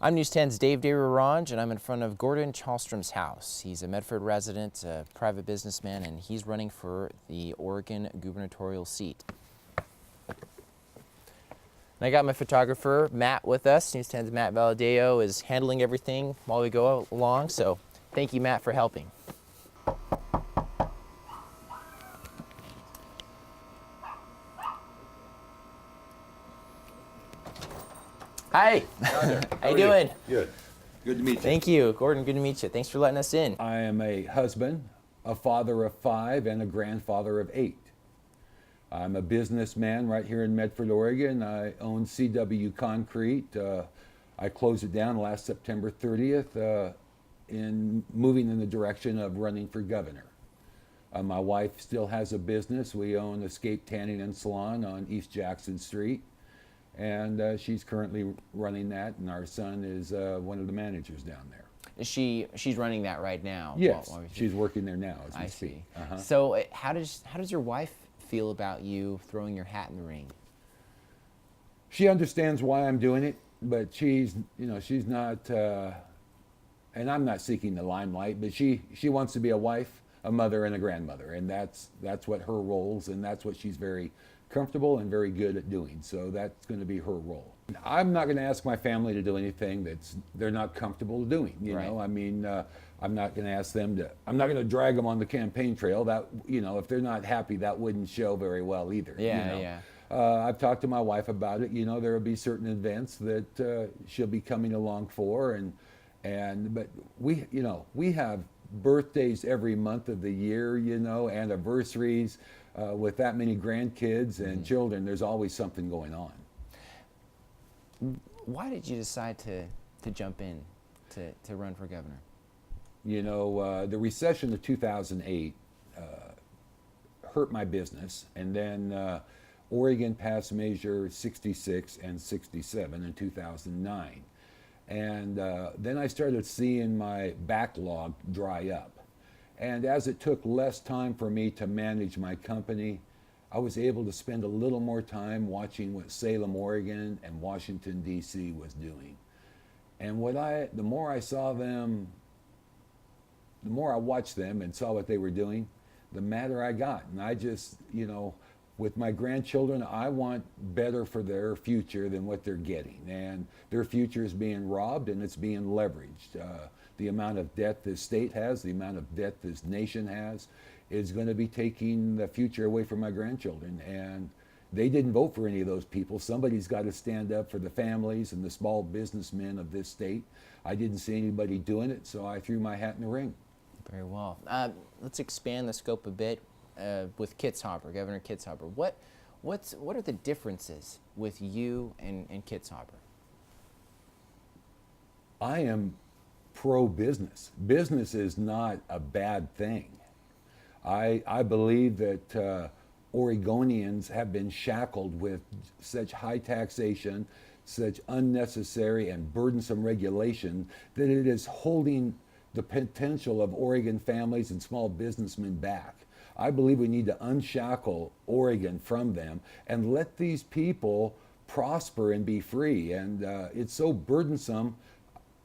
I'm News 10's Dave de Rurange, and I'm in front of Gordon Challstrom's house. He's a Medford resident, a private businessman, and he's running for the Oregon gubernatorial seat. And I got my photographer, Matt, with us. News 10's Matt Valadeo is handling everything while we go along, so thank you, Matt, for helping. Hi. Hi there. How you doing? Good. Good to meet you. Thank you, Gordon. Good to meet you. Thanks for letting us in. I am a husband, a father of 5, and a grandfather of 8. I'm a businessman right here in Medford, Oregon. I own CW Concrete. I closed it down last September 30th in moving in the direction of running for governor. My wife still has a business. We own Escape Tanning and Salon on East Jackson Street. And she's currently running that, and our son is one of the managers down there. She's running that right now? Yes, she's working there now as we speak. See. So how does your wife feel about you throwing your hat in the ring? She understands why I'm doing it, but she's not, and I'm not seeking the limelight, but she wants to be a wife, a mother, and a grandmother, and that's what her roles, and that's what she's very comfortable and very good at doing. So that's going to be her role. I'm not going to ask my family to do anything they're not comfortable doing. You know, I mean, I'm not going to ask them to. I'm not going to drag them on the campaign trail. That if they're not happy, that wouldn't show very well either. I've talked to my wife about it. There will be certain events that she'll be coming along for, but we have birthdays every month of the year. Anniversaries. With that many grandkids and children, there's always something going on. Why did you decide to jump in to run for governor? The recession of 2008 hurt my business, and then Oregon passed Measure 66 and 67 in 2009. And then I started seeing my backlog dry up. And as it took less time for me to manage my company, I was able to spend a little more time watching what Salem, Oregon and Washington, D.C. was doing. And the more I saw them, the more I watched them and saw what they were doing, the madder I got. And I just, with my grandchildren, I want better for their future than what they're getting. And their future is being robbed and it's being leveraged. The amount of debt this state has, the amount of debt this nation has, is going to be taking the future away from my grandchildren. And they didn't vote for any of those people. Somebody's got to stand up for the families and the small businessmen of this state. I didn't see anybody doing it, so I threw my hat in the ring. Very well. Let's expand the scope a bit with Kitzhaber, Governor Kitzhaber. What are the differences with you and Kitzhaber? I am pro-business. Business is not a bad thing. I believe that Oregonians have been shackled with such high taxation, such unnecessary and burdensome regulation, that it is holding the potential of Oregon families and small businessmen back. I believe we need to unshackle Oregon from them and let these people prosper and be free. And it's so burdensome.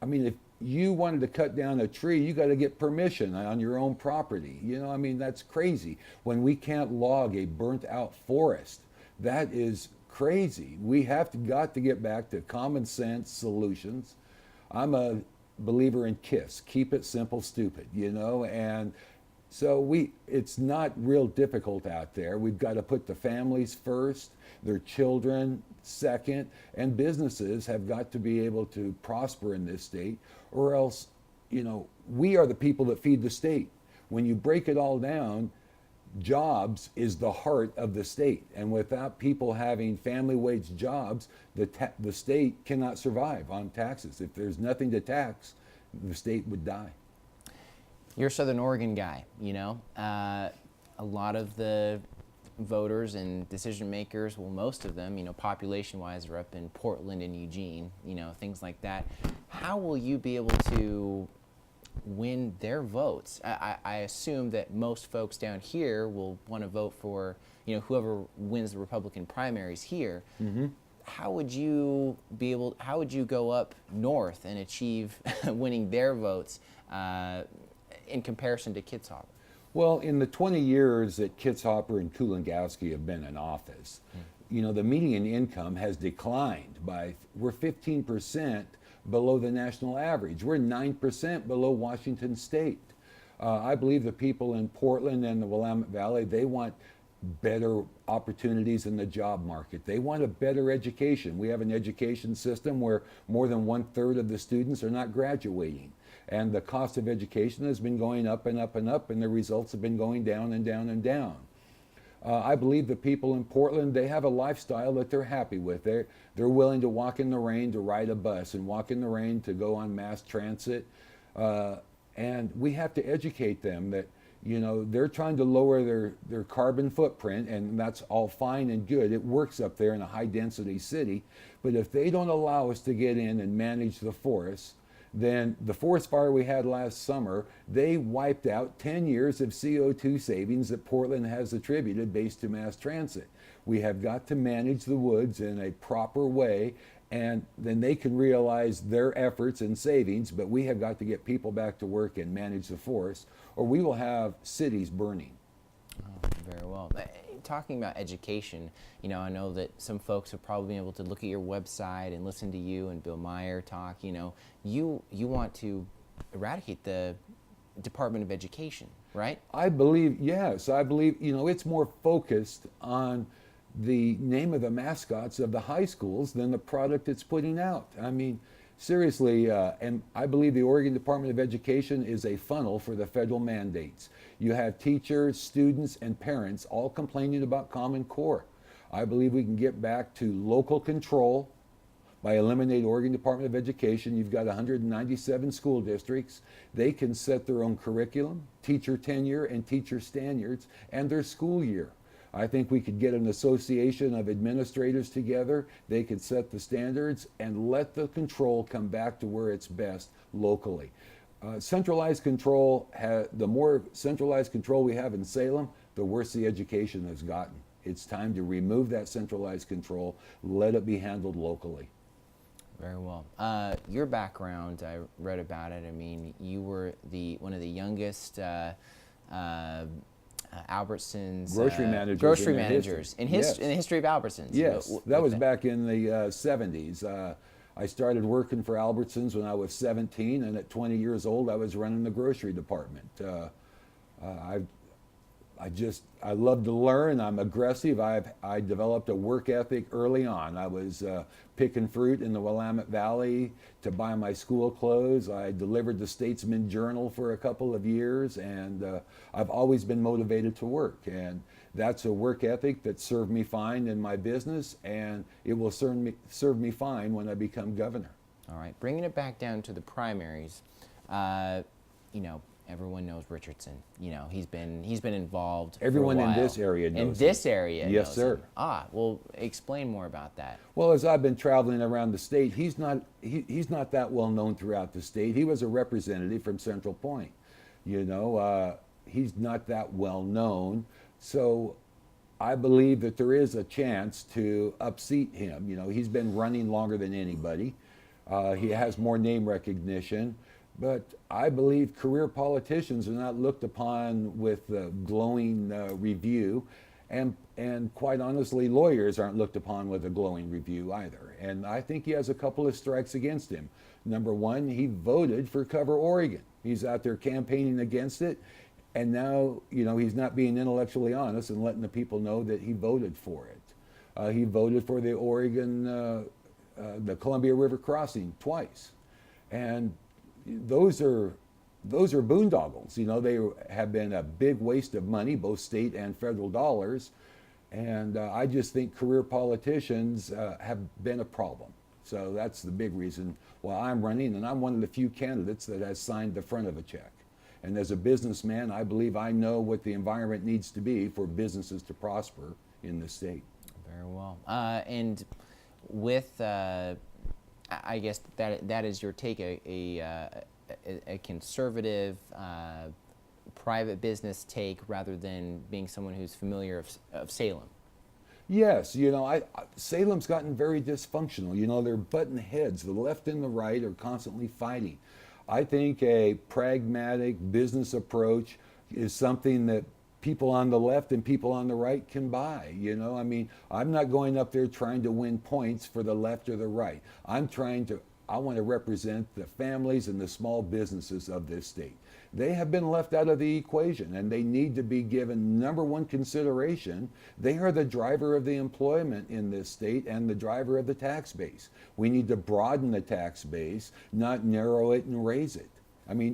I mean, if you wanted to cut down a tree, you got to get permission on your own property. That's crazy. When we can't log a burnt out forest, that is crazy. We got to get back to common sense solutions. I'm a believer in KISS, keep it simple, stupid, and so it's not real difficult out there. We've got to put the families first, their children second, and businesses have got to be able to prosper in this state, or else, we are the people that feed the state. When you break it all down, jobs is the heart of the state, and without people having family wage jobs, the state cannot survive on taxes. If there's nothing to tax, the state would die. You're a Southern Oregon guy, a lot of the voters and decision makers, well, most of them, population-wise, are up in Portland and Eugene, things like that. How will you be able to win their votes? I assume that most folks down here will want to vote for, whoever wins the Republican primaries here. how would you how would you go up north and achieve winning their votes in comparison to Kitzhaber? Well, in the 20 years that Kitzhaber and Kulongoski have been in office, you know, the median income has declined we're 15% below the national average. We're 9% below Washington State. I believe the people in Portland and the Willamette Valley, they want better opportunities in the job market. They want a better education. We have an education system where more than 1/3 of the students are not graduating. And the cost of education has been going up and up and up, and the results have been going down and down and down. I believe the people in Portland, they have a lifestyle that they're happy with. They're willing to walk in the rain to ride a bus and walk in the rain to go on mass transit. And we have to educate them that, you know, they're trying to lower their carbon footprint, and that's all fine and good. It works up there in a high density city. But if they don't allow us to get in and manage the forests, then the forest fire we had last summer, they wiped out 10 years of CO2 savings that Portland has attributed based to mass transit. We have got to manage the woods in a proper way, and then they can realize their efforts and savings, but we have got to get people back to work and manage the forest, or we will have cities burning. Oh, very well. Talking about education, you know, I know that some folks have probably been able to look at your website and listen to you and Bill Meyer talk. You know, you want to eradicate the Department of Education, right? I believe, yes, I believe, you know, it's more focused on the name of the mascots of the high schools than the product it's putting out. I mean, seriously, and I believe the Oregon Department of Education is a funnel for the federal mandates. You have teachers, students, and parents all complaining about Common Core. I believe we can get back to local control by eliminating Oregon Department of Education. You've got 197 school districts. They can set their own curriculum, teacher tenure, and teacher standards, and their school year. I think we could get an association of administrators together. They could set the standards and let the control come back to where it's best locally. Centralized control, the more centralized control we have in Salem, the worse the education has gotten. It's time to remove that centralized control, let it be handled locally. Very well. Your background, I read about it. I mean, you were one of the youngest Albertsons grocery managers in the history of Albertsons. Yes, that was back in the 70s. I started working for Albertsons when I was 17, and at 20 years old, I was running the grocery department. I love to learn. I'm aggressive. I developed a work ethic early on. I was picking fruit in the Willamette Valley to buy my school clothes. I delivered the Statesman Journal for a couple of years, and I've always been motivated to work. And that's a work ethic that served me fine in my business, and it will serve me fine when I become governor. All right, bringing it back down to the primaries, you know, everyone knows Richardson. You know, he's been involved. Everyone for a while. in this area knows. In this area, yes, knows sir. him. Well, explain more about that. Well, as I've been traveling around the state, he's not that well known throughout the state. He was a representative from Central Point. You know, he's not that well known. So I believe that there is a chance to upseat him. You know, he's been running longer than anybody. He has more name recognition. But I believe career politicians are not looked upon with glowing review. And quite honestly, lawyers aren't looked upon with a glowing review either. And I think he has a couple of strikes against him. Number one, he voted for Cover Oregon. He's out there campaigning against it. And now, you know, he's not being intellectually honest and letting the people know that he voted for it. He voted for the Oregon, the Columbia River crossing twice. And those are boondoggles. You know, they have been a big waste of money, both state and federal dollars. And I just think career politicians have been a problem. So that's the big reason why I'm running, and I'm one of the few candidates that has signed the front of a check. And as a businessman, I believe I know what the environment needs to be for businesses to prosper in the state. Very well. And with, I guess that is your take, a conservative, private business take rather than being someone who's familiar of Salem. Yes, Salem's gotten very dysfunctional. They're button heads. The left and the right are constantly fighting. I think a pragmatic business approach is something that people on the left and people on the right can buy. I'm not going up there trying to win points for the left or the right. I want to represent the families and the small businesses of this state. They have been left out of the equation and they need to be given number one consideration. They are the driver of the employment in this state and the driver of the tax base. We need to broaden the tax base, not narrow it and raise it.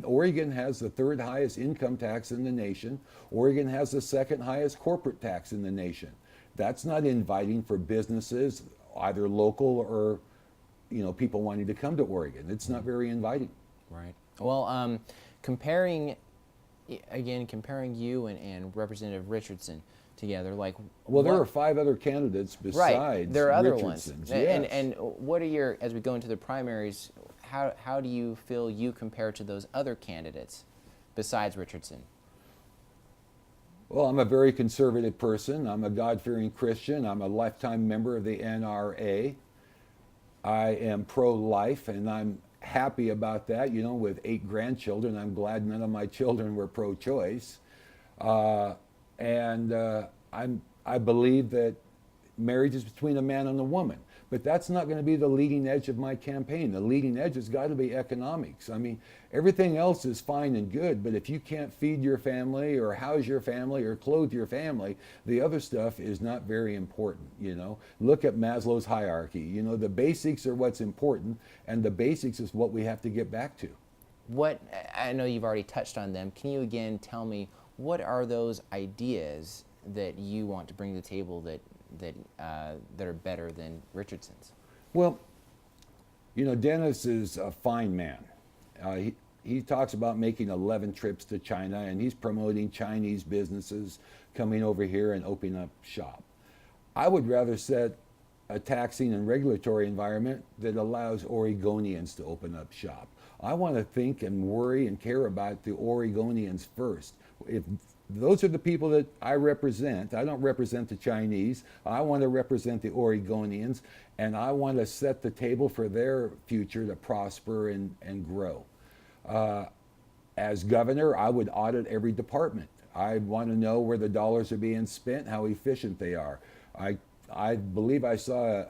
Oregon has the third highest income tax in the nation. Oregon has the second highest corporate tax in the nation. That's not inviting for businesses, either local or people wanting to come to Oregon. It's not very inviting. Right. Well, comparing you and Representative Richardson together, there are 5 other candidates besides right. There are other Richardson's. ones. Yes. And what are as we go into the primaries, how do you feel you compare to those other candidates besides Richardson? Well, I'm a very conservative person. I'm a God-fearing Christian. I'm a lifetime member of the NRA. I am pro-life, and I'm happy about that. With 8 grandchildren, I'm glad none of my children were pro-choice. I believe that marriage is between a man and a woman. But that's not going to be the leading edge of my campaign. The leading edge has got to be economics. Everything else is fine and good, but if you can't feed your family or house your family or clothe your family, the other stuff is not very important. Look at Maslow's hierarchy. The basics are what's important, and the basics is what we have to get back to. I know you've already touched on them. Can you again tell me, what are those ideas that you want to bring to the table that are better than Richardson's? Well, Dennis is a fine man. He talks about making 11 trips to China, and he's promoting Chinese businesses coming over here and opening up shop. I would rather set a taxing and regulatory environment that allows Oregonians to open up shop. I want to think and worry and care about the Oregonians first. If those are the people that I represent. I don't represent the Chinese. I want to represent the Oregonians, and I want to set the table for their future to prosper and grow. As governor, I would audit every department. I want to know where the dollars are being spent, how efficient they are. I believe I saw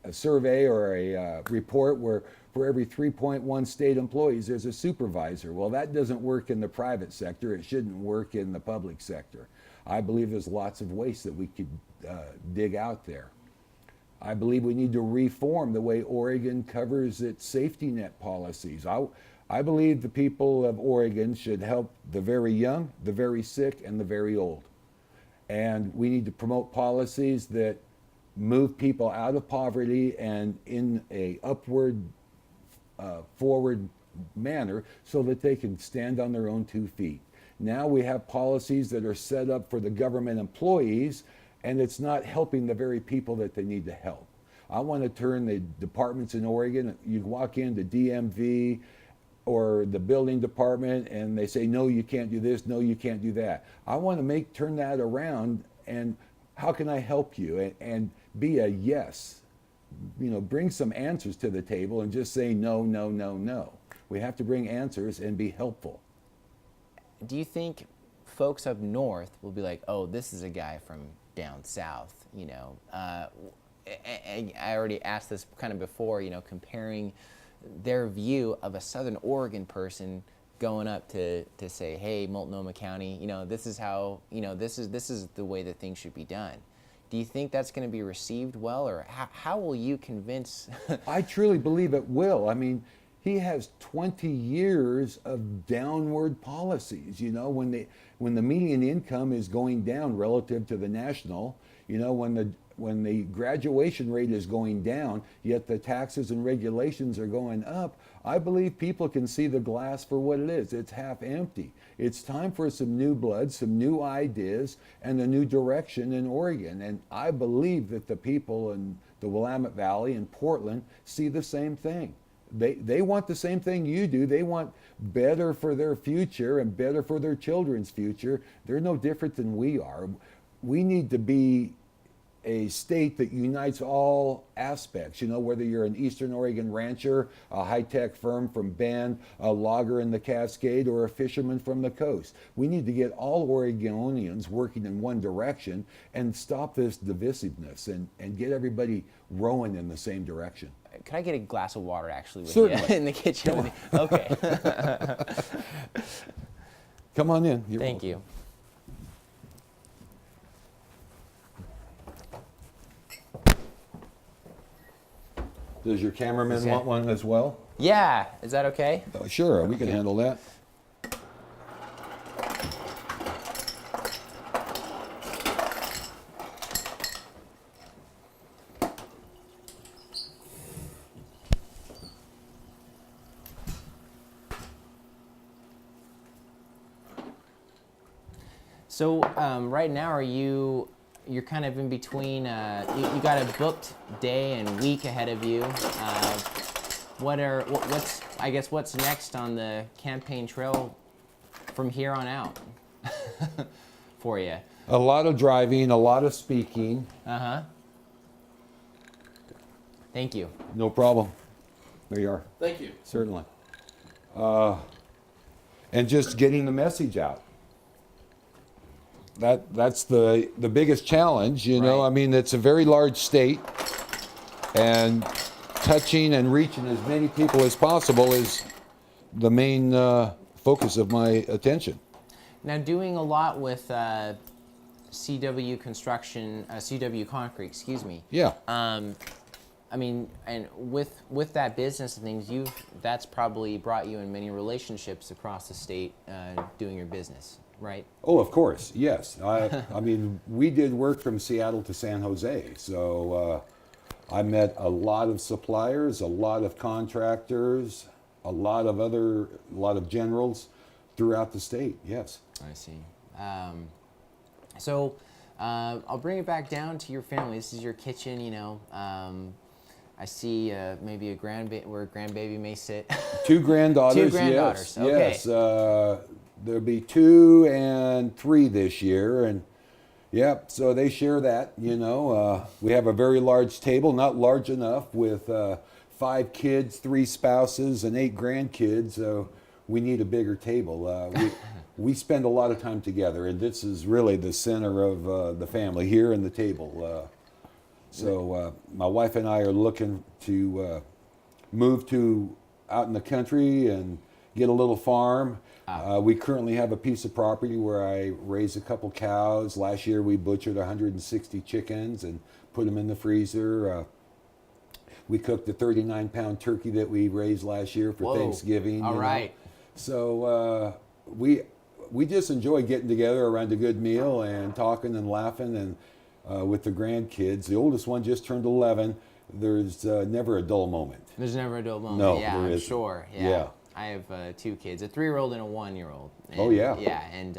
a survey or a report where for every 3.1 state employees, there's a supervisor. Well, that doesn't work in the private sector. It shouldn't work in the public sector. I believe there's lots of waste that we could dig out there. I believe we need to reform the way Oregon covers its safety net policies. I believe the people of Oregon should help the very young, the very sick, and the very old. And we need to promote policies that move people out of poverty and in a upward, forward manner so that they can stand on their own 2 feet. Now we have policies that are set up for the government employees, and it's not helping the very people that they need to help. I want to turn the departments in Oregon. You walk into DMV or the building department and they say, no, you can't do this, no, you can't do that. I want to turn that around, and how can I help you? And be a yes. Bring some answers to the table and just say no, no, no, no. We have to bring answers and be helpful. Do you think folks up north will be like, oh, this is a guy from down south? I already asked this kind of before, comparing their view of a Southern Oregon person going up to say, hey, Multnomah County, this is how, this is the way that things should be done. Do you think that's going to be received well, or how will you convince? I truly believe it will. He has 20 years of downward policies. When the median income is going down relative to the national, when the graduation rate is going down, yet the taxes and regulations are going up, I believe people can see the glass for what it is. It's half empty. It's time for some new blood, some new ideas, and a new direction in Oregon. And I believe that the people in the Willamette Valley and Portland see the same thing. They want the same thing you do. They want better for their future and better for their children's future. They're no different than we are. We need to be a state that unites all aspects, whether you're an Eastern Oregon rancher, a high-tech firm from Bend, a logger in the Cascade, or a fisherman from the coast. We need to get all Oregonians working in one direction and stop this divisiveness and get everybody rowing in the same direction. Could I get a glass of water actually with Certainly. you in the kitchen? With you? Okay. Come on in. Thank you. Does your cameraman want one as well? Yeah, is that okay? Sure, we can handle that. So right now, you're kind of in between, you got a booked day and week ahead of you. What's next on the campaign trail from here on out for you? A lot of driving, a lot of speaking. Uh-huh. Thank you. No problem. There you are. Thank you. Certainly. And just getting the message out. That's the biggest challenge, Right. I mean, it's a very large state, and touching and reaching as many people as possible is the main focus of my attention. Now, doing a lot with CW construction, CW concrete, excuse me. Yeah. I mean, and with that business and things, that's probably brought you in many relationships across the state doing your business, right? Oh, of course, yes. I mean, we did work from Seattle to San Jose, so I met a lot of suppliers, a lot of contractors, a lot of generals throughout the state. Yes. I see. So I'll bring it back down to your family. This is your kitchen, I see maybe where a grandbaby may sit. Two granddaughters. Two granddaughters. Yes, Okay. yes. There'll be 2 and 3 this year, and so they share that. We have a very large table, not large enough, with 5 kids, 3 spouses, and 8 grandkids. So we need a bigger table. We spend a lot of time together, and this is really the center of the family here in the table. So my wife and I are looking to move to out in the country and get a little farm. We currently have a piece of property where I raise a couple cows. Last year we butchered 160 chickens and put them in the freezer. We cooked the 39-pound turkey that we raised last year for Thanksgiving. All right. So we just enjoy getting together around a good meal and talking and laughing and with the grandkids. The oldest one just turned 11. There's never a dull moment. There's never a dull moment. No, yeah, there I'm isn't. sure. Yeah. I have 2 kids, a 3-year-old and a 1-year-old. Oh, yeah. Yeah, and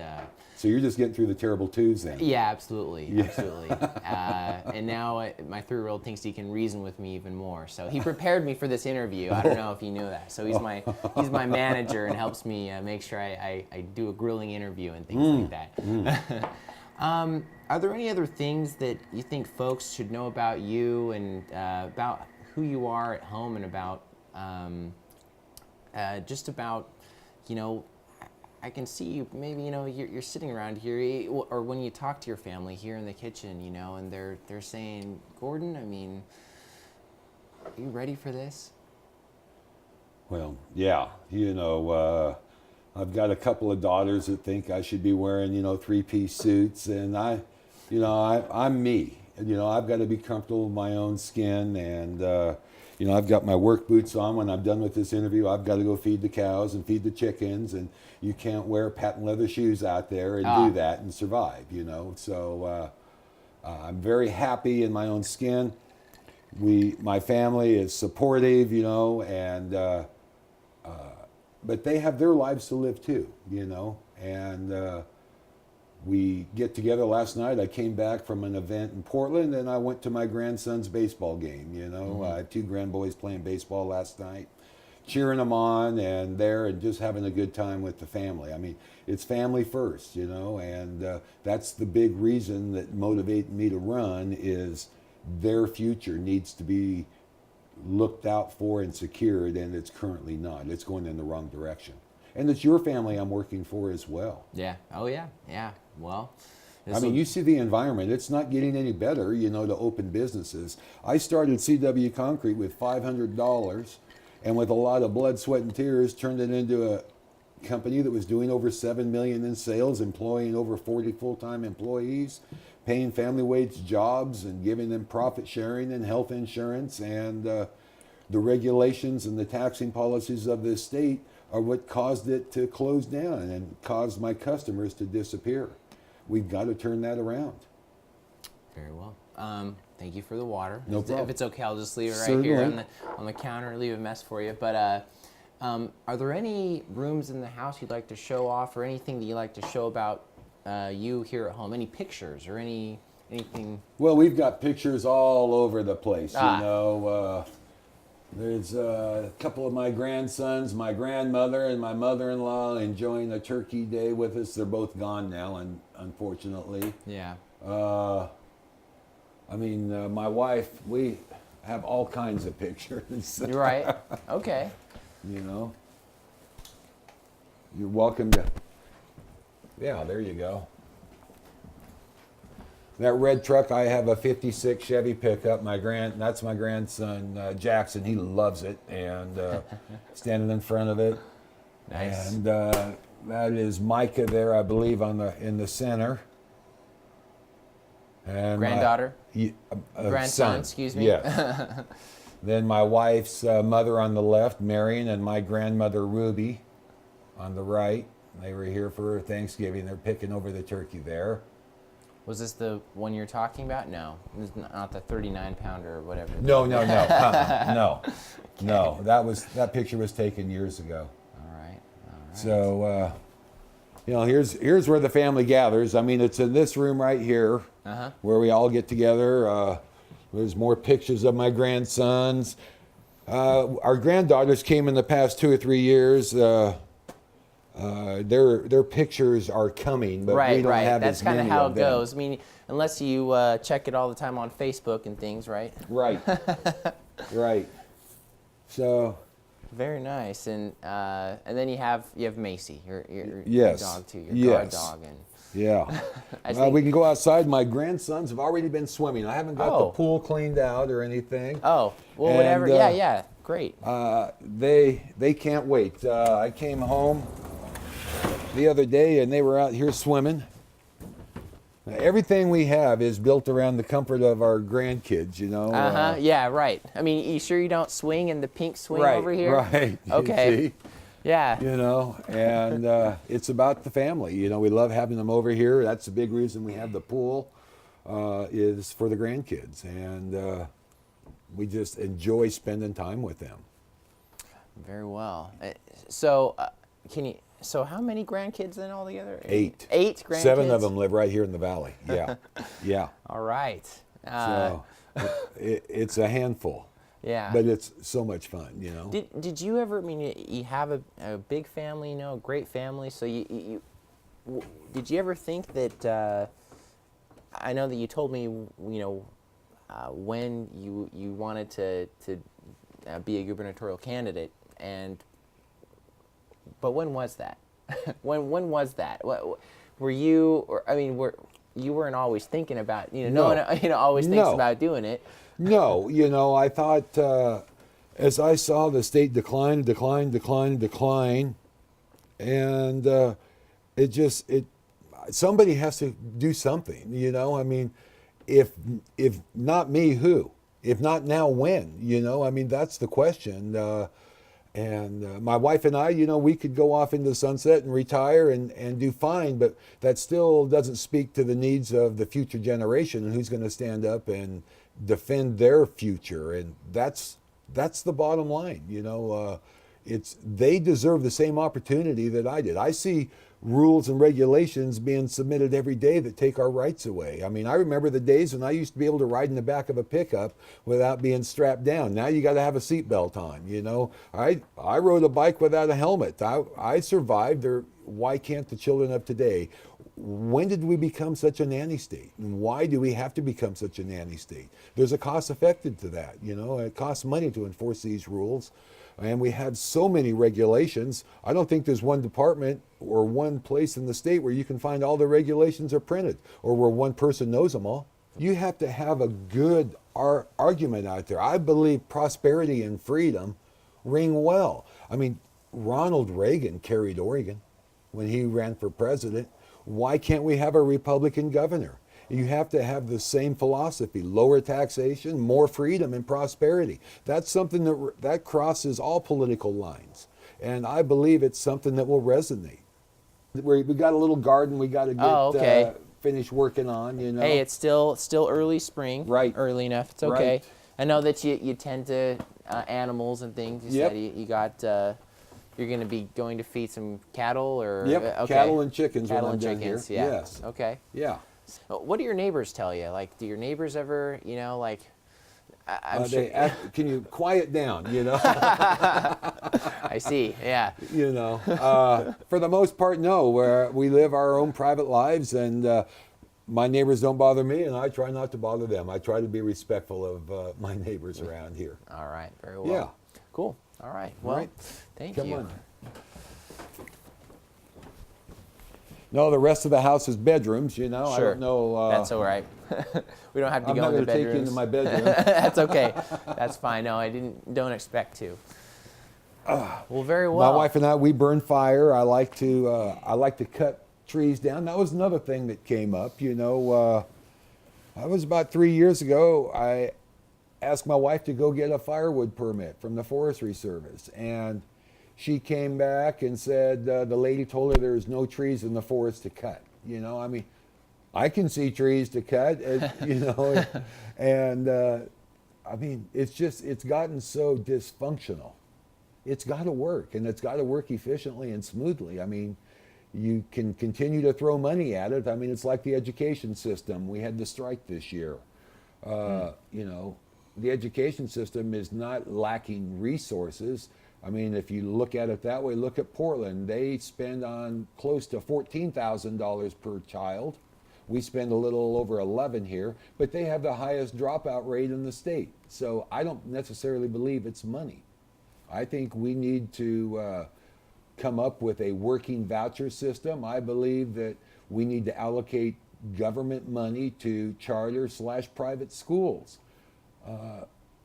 So you're just getting through the terrible twos then. yeah, absolutely, absolutely. And now my 3-year-old thinks he can reason with me even more. So he prepared me for this interview. I don't know if you knew that. So he's my manager and helps me make sure I do a grilling interview and things like that. Are there any other things that you think folks should know about you and about who you are at home and about just about, I can see you, maybe, you're sitting around here, or when you talk to your family here in the kitchen, and they're saying, Gordon, I mean, are you ready for this? Well, yeah, I've got a couple of daughters that think I should be wearing, 3-piece suits, and I'm me. I've got to be comfortable with my own skin, and I've got my work boots on. When I'm done with this interview, I've got to go feed the cows and feed the chickens, and you can't wear patent leather shoes out there and do that and survive, So I'm very happy in my own skin. My family is supportive, and but they have their lives to live too, and we get together. Last night I came back from an event in Portland, and I went to my grandson's baseball game. I have 2 grandboys playing baseball last night. cheering them on and there and just having a good time with the family. I mean, it's family first, and that's the big reason that motivated me to run is their future needs to be looked out for and secured, and it's currently not. It's going in the wrong direction. And it's your family I'm working for as well. Yeah. Oh, yeah. Yeah. Well, I mean, you see the environment. It's not getting any better, to open businesses. I started CW Concrete with $500 and with a lot of blood, sweat, and tears turned it into a company that was doing over $7 million in sales, employing over 40 full-time employees, paying family wage jobs and giving them profit sharing and health insurance. And the regulations and the taxing policies of this state are what caused it to close down and caused my customers to disappear. We've got to turn that around. Very well. Thank you for the water. No problem. If it's okay, I'll just leave it right Certainly. here on the counter, leave a mess for you. But are there any rooms in the house you'd like to show off, or anything that you'd like to show about you here at home? Any pictures or anything? Well, we've got pictures all over the place. There's a couple of my grandsons, my grandmother, and my mother-in-law enjoying a turkey day with us. They're both gone now, unfortunately. Yeah. My wife, we have all kinds of pictures. You're right. Okay. You're welcome to. Yeah, there you go. That red truck, I have a '56 Chevy pickup. That's my grandson Jackson. He loves it, and standing in front of it. Nice. And that is Micah there, I believe, in the center. And Granddaughter. Grandson. Son. Excuse me. Yes. Then my wife's mother on the left, Marion, and my grandmother Ruby on the right. They were here for Thanksgiving. They're picking over the turkey there. Was this the one you're talking about? No, this is not the 39-pounder or whatever. No. No. That picture was taken years ago. All right. So, here's where the family gathers. I mean, it's in this room right here where we all get together. There's more pictures of my grandsons. Our granddaughters came in the past 2 or 3 years. Their pictures are coming, but we don't have That's as many kind of how of it them. goes. I mean, unless you check it all the time on Facebook and things, right? Right. Right. So. Very nice, and then you have Macy, your Yes. dog too, your guard Yes. dog, and Yeah. I think, we can go outside. My grandsons have already been swimming. I haven't got the pool cleaned out or anything. oh, well, And, whatever. Yeah, great. They can't wait. I came home the other day and they were out here swimming. Everything we have is built around the comfort of our grandkids, Yeah, right. I mean, you sure you don't swing in the pink swing right, over here? Right. Okay. You see? Yeah. And it's about the family. We love having them over here. That's the big reason we have the pool, is for the grandkids. And we just enjoy spending time with them. Very well. So, So how many grandkids then altogether? 8. 8 grandkids? 7 of them live right here in the valley. Yeah. Yeah. All right. So it's a handful. Yeah. But it's so much fun, Did you ever? I mean, you have a big family, a great family. So did you ever think that? I know that you told me, when you wanted to be a gubernatorial candidate, but when was that? when was that? Were you? You weren't always thinking about no one always thinks about doing it. No, I thought as I saw the state decline, and somebody has to do something. If not me, who? If not now, when? That's the question. And my wife and I, we could go off into the sunset and retire and do fine, but that still doesn't speak to the needs of the future generation and who's going to stand up and defend their future. And that's the bottom line. they deserve the same opportunity that I did. I see rules and regulations being submitted every day that take our rights away. I mean, I remember the days when I used to be able to ride in the back of a pickup without being strapped down. Now you got to have a seatbelt on. You know, I rode a bike without a helmet. I survived. Or why can't the children of today? When did we become such a nanny state? And why do we have to become such a nanny state? There's a cost affected to that. You know, it costs money to enforce these rules. And we have so many regulations. I don't think there's one department or one place in the state where you can find all the regulations are printed, or where one person knows them all. You have to have a good argument out there. I believe prosperity and freedom ring well. I mean, Ronald Reagan carried Oregon when he ran for president. Why can't we have a Republican governor? You have to have the same philosophy: lower taxation, more freedom, and prosperity. That's something that crosses all political lines, and I believe it's something that will resonate. We got a little garden we got to get finish working on. You know. Hey, it's still early spring. Right. Early enough. It's okay. Right. I know that you tend to animals and things. You said you got. You're going to be going to feed some cattle, or Yep. Okay. Cattle and chickens. Cattle when and I'm done chickens. here. Yeah. Yes. Okay. Yeah. What do your neighbors tell you? Like, do your neighbors ever, like, I'm sure. Can you quiet down? You know. I see. Yeah. You know, for the most part, no. Where we live our own private lives, and my neighbors don't bother me, and I try not to bother them. I try to be respectful of my neighbors around here. All right. Very well. Yeah. Cool. All right. Well, Right. thank Come you. on. No, the rest of the house is bedrooms. You know, Sure. I don't know. That's all right. We don't have to I'm go not into going to take you bedrooms. into my bedroom. That's okay. That's fine. No, I don't expect to. Well, very well. My wife and I, we burn fire. I like to cut trees down. That was another thing that came up. You know, that was about 3 years ago. I asked my wife to go get a firewood permit from the Forestry Service, and she came back and said the lady told her there's no trees in the forest to cut. You know, I mean, I can see trees to cut, you know, and I mean, it's gotten so dysfunctional. It's got to work, and it's got to work efficiently and smoothly. I mean, you can continue to throw money at it. I mean, it's like the education system. We had the strike this year. You know, the education system is not lacking resources. I mean, if you look at it that way, look at Portland. They spend on close to $14,000 per child. We spend a little over 11 here, but they have the highest dropout rate in the state. So I don't necessarily believe it's money. I think we need to come up with a working voucher system. I believe that we need to allocate government money to charter/private schools.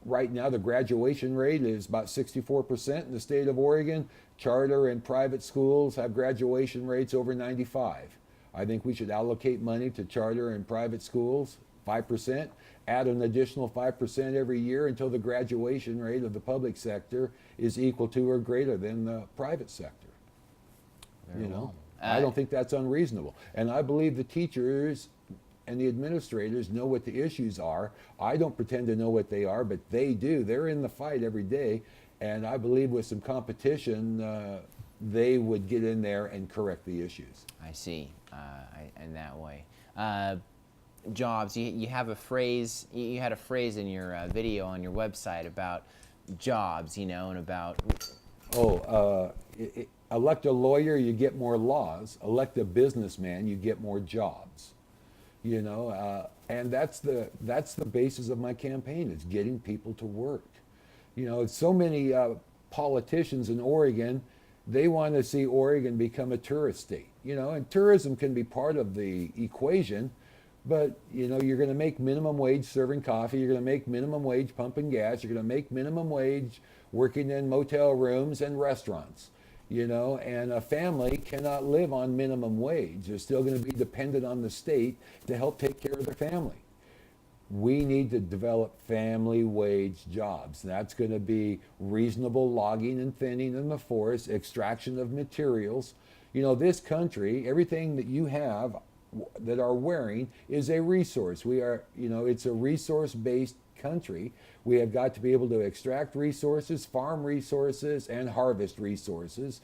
Right now, the graduation rate is about 64% in the state of Oregon. Charter and private schools have graduation rates over 95. I think we should allocate money to charter and private schools, 5%, add an additional 5% every year until the graduation rate of the public sector is equal to or greater than the private sector. Very You know, well. I don't think that's unreasonable. And I believe the teachers and the administrators know what the issues are. I don't pretend to know what they are, but they do. They're in the fight every day, and I believe with some competition, they would get in there and correct the issues. I see. In that way. Jobs. You have a phrase. You had a phrase in your video on your website about jobs. You know, and about. Elect a lawyer, you get more laws. Elect a businessman, you get more jobs. You know, and that's the basis of my campaign, is getting people to work. You know, so many politicians in Oregon, they want to see Oregon become a tourist state. You know, and tourism can be part of the equation, but you know, you're going to make minimum wage serving coffee, you're going to make minimum wage pumping gas, you're going to make minimum wage working in motel rooms and restaurants. You know, and a family cannot live on minimum wage. They're still going to be dependent on the state to help take care of their family. We need to develop family wage jobs. That's going to be reasonable logging and thinning in the forest, extraction of materials. You know, this country, everything that you have that are wearing is a resource. We are, you know, it's a resource-based country. We have got to be able to extract resources, farm resources, and harvest resources.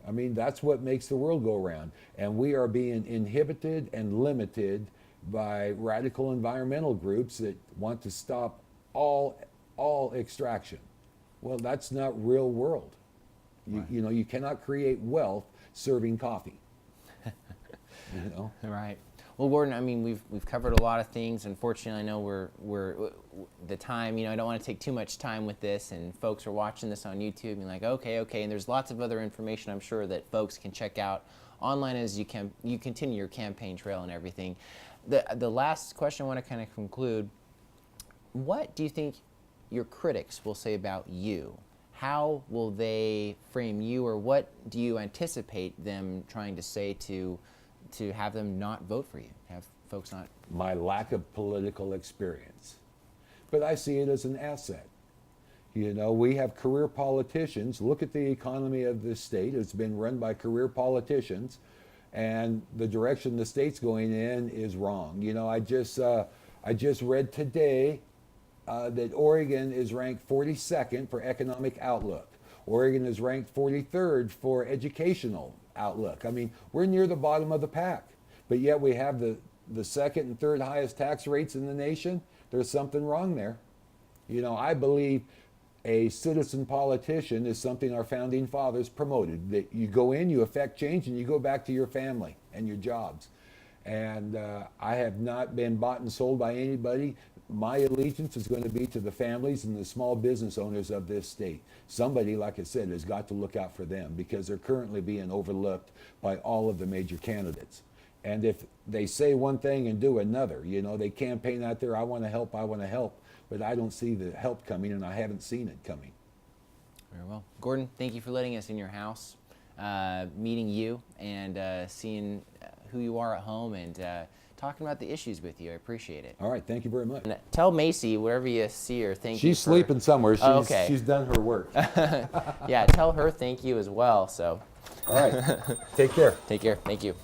I mean, that's what makes the world go round. And we are being inhibited and limited by radical environmental groups that want to stop all extraction. Well, that's not real world. You know, you cannot create wealth serving coffee. You know? Right. Well, Gordon, I mean, we've covered a lot of things. Unfortunately, I know we're the time. You know, I don't want to take too much time with this, and folks are watching this on YouTube and like, okay. And there's lots of other information I'm sure that folks can check out online as you continue your campaign trail and everything. The last question I want to kind of conclude. What do you think your critics will say about you? How will they frame you, or what do you anticipate them trying to say to have them not vote for you, have folks not? My lack of political experience. But I see it as an asset. You know, we have career politicians. Look at the economy of this state. It's been run by career politicians, and the direction the state's going in is wrong. You know, I just read today that Oregon is ranked 42nd for economic outlook. Oregon is ranked 43rd for educational outlook. I mean, we're near the bottom of the pack, but yet we have the second and third highest tax rates in the nation. There's something wrong there. You know, I believe a citizen politician is something our founding fathers promoted, that you go in, you affect change, and you go back to your family and your jobs. And I have not been bought and sold by anybody. My allegiance is going to be to the families and the small business owners of this state. Somebody, like I said, has got to look out for them, because they're currently being overlooked by all of the major candidates. And if they say one thing and do another, you know, they campaign out there, I want to help, but I don't see the help coming, and I haven't seen it coming. Very well. Gordon, thank you for letting us in your house, meeting you, and seeing who you are at home, and talking about the issues with you. I appreciate it. All right, thank you very much. And tell Macy, wherever you see her, thank you. She's sleeping somewhere. Okay. She's done her work. Yeah, tell her thank you as well. So. All right. Take care. Take care. Thank you.